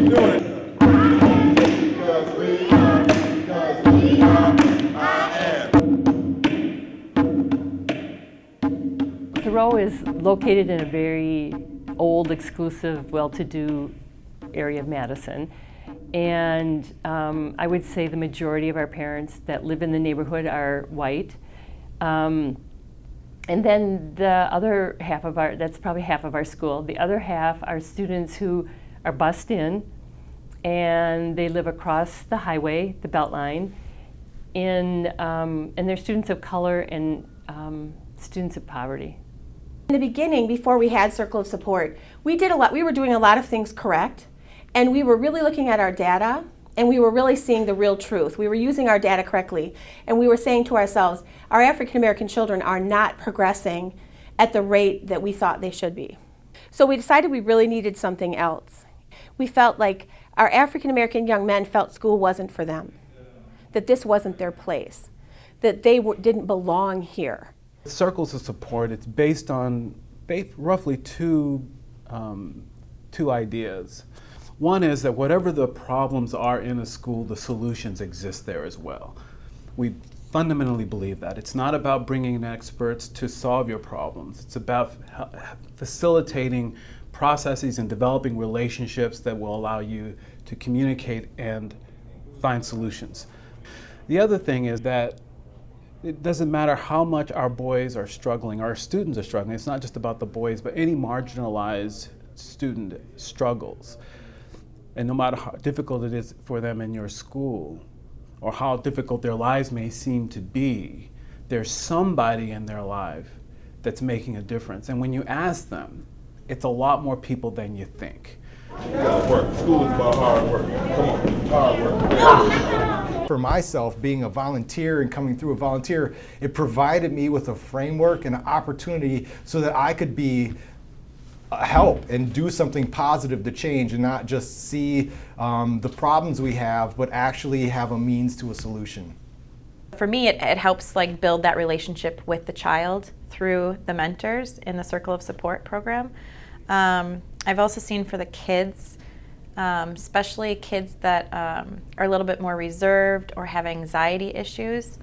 keep doing it. Because we are, I am. Thoreau is located in a very old, exclusive, well-to-do area of Madison. And I would say the majority of our parents that live in the neighborhood are white. And then the other half of our, that's probably half of our school, the other half are students who are bused in and they live across the highway, the Beltline, and they're students of color and students of poverty. In the beginning, before we had Circle of Support, we were doing a lot of things correct, and we were really looking at our data, and we were really seeing the real truth. We were using our data correctly, and we were saying to ourselves, our African American children are not progressing at the rate that we thought they should be. So we decided we really needed something else. We felt like our African American young men felt school wasn't for them, that this wasn't their place, that they didn't belong here. Circles of Support, it's based on roughly two ideas. One is that whatever the problems are in a school, the solutions exist there as well. We fundamentally believe that. It's not about bringing in experts to solve your problems. It's about facilitating processes and developing relationships that will allow you to communicate and find solutions. The other thing is that it doesn't matter how much our boys are struggling, our students are struggling. It's not just about the boys, but any marginalized student struggles. And no matter how difficult it is for them in your school, or how difficult their lives may seem to be, there's somebody in their life that's making a difference. And when you ask them, it's a lot more people than you think. You gotta work. School is about hard work. Come on, hard work. For myself, being a volunteer and coming through a volunteer, it provided me with a framework and an opportunity so that I could be help and do something positive to change and not just see the problems we have, but actually have a means to a solution. For me, it helps like build that relationship with the child through the mentors in the Circle of Support program. I've also seen for the kids, especially kids that are a little bit more reserved or have anxiety issues,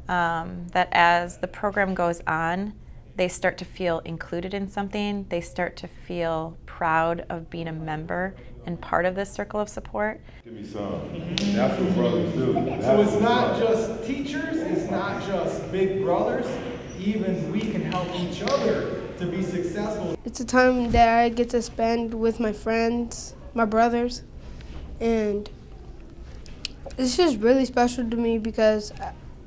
that as the program goes on, they start to feel included in something. They start to feel proud of being a member and part of this Circle of Support. Give me some. That's what brothers do. So it's not just teachers, it's not just big brothers, even we can help each other to be successful. It's a time that I get to spend with my friends, my brothers, and it's just really special to me because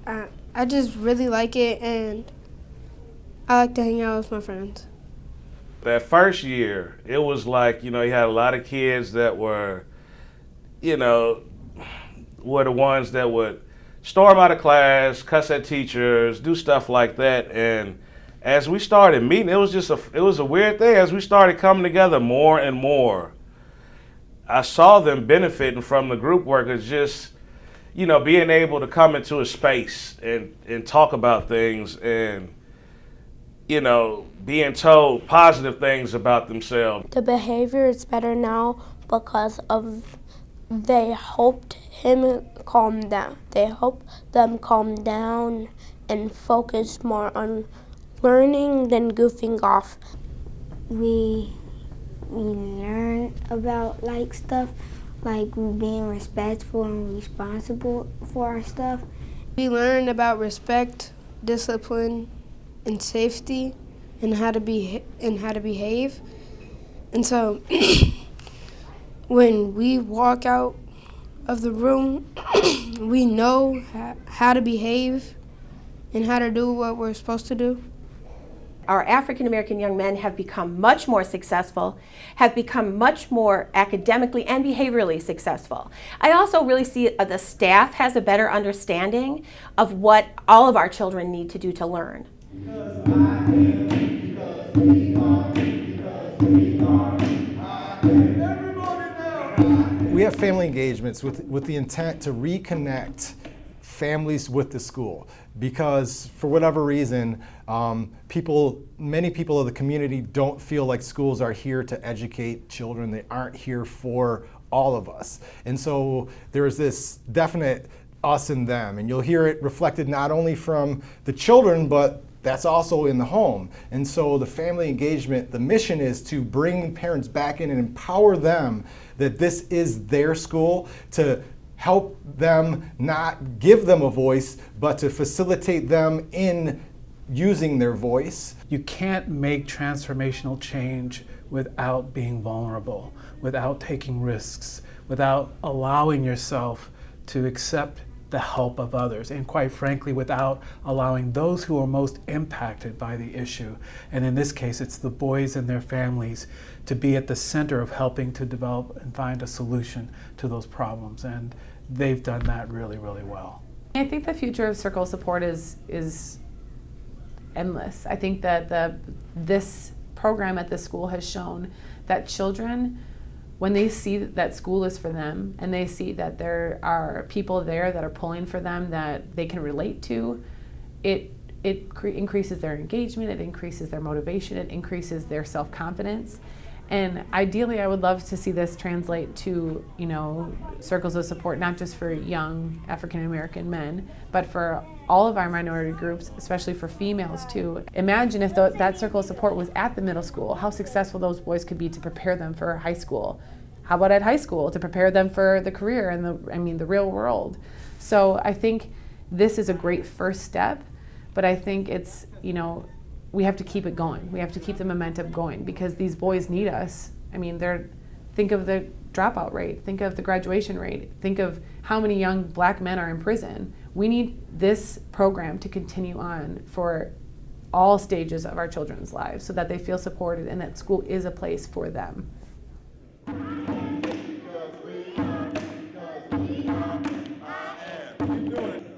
I just really like it, and I like to hang out with my friends. That first year, it was like, you had a lot of kids that were, were the ones that would storm out of class, cuss at teachers, do stuff like that. And as we started meeting, it was a weird thing. As we started coming together more and more, I saw them benefiting from the group work. It's just, being able to come into a space and talk about things and, being told positive things about themselves. The behavior is better now because of they helped him calm down. They helped them calm down and focus more on learning than goofing off. We learn about stuff like being respectful and responsible for our stuff. We learn about respect, discipline, and safety, and how to behave. And so when we walk out of the room, we know how to behave and how to do what we're supposed to do. Our African American young men have become much more successful, have become much more academically and behaviorally successful. I also really see the staff has a better understanding of what all of our children need to do to learn. We have family engagements with the intent to reconnect families with the school, because for whatever reason, many people of the community don't feel like schools are here to educate children. They aren't here for all of us. And so there's this definite us and them, and you'll hear it reflected not only from the children, but that's also in the home. And so the family engagement, the mission is to bring parents back in and empower them that this is their school, to help them, not give them a voice, but to facilitate them in using their voice. You can't make transformational change without being vulnerable, without taking risks, without allowing yourself to accept the help of others, and quite frankly, without allowing those who are most impacted by the issue, and in this case, it's the boys and their families, to be at the center of helping to develop and find a solution to those problems. And they've done that really, really well. I think the future of Circle of Support is endless. I think that this program at this school has shown that children, when they see that school is for them and they see that there are people there that are pulling for them that they can relate to, it increases their engagement, it increases their motivation, it increases their self-confidence. And ideally, I would love to see this translate to, circles of support, not just for young African American men, but for all of our minority groups, especially for females too. Imagine if that circle of support was at the middle school, how successful those boys could be to prepare them for high school. How about at high school to prepare them for the career and the real world? So I think this is a great first step, but I think it's, we have to keep it going. We have to keep the momentum going because these boys need us. Think of the dropout rate, think of the graduation rate, think of how many young black men are in prison. We need this program to continue on for all stages of our children's lives so that they feel supported and that school is a place for them. Because we are, I am. Keep doing it.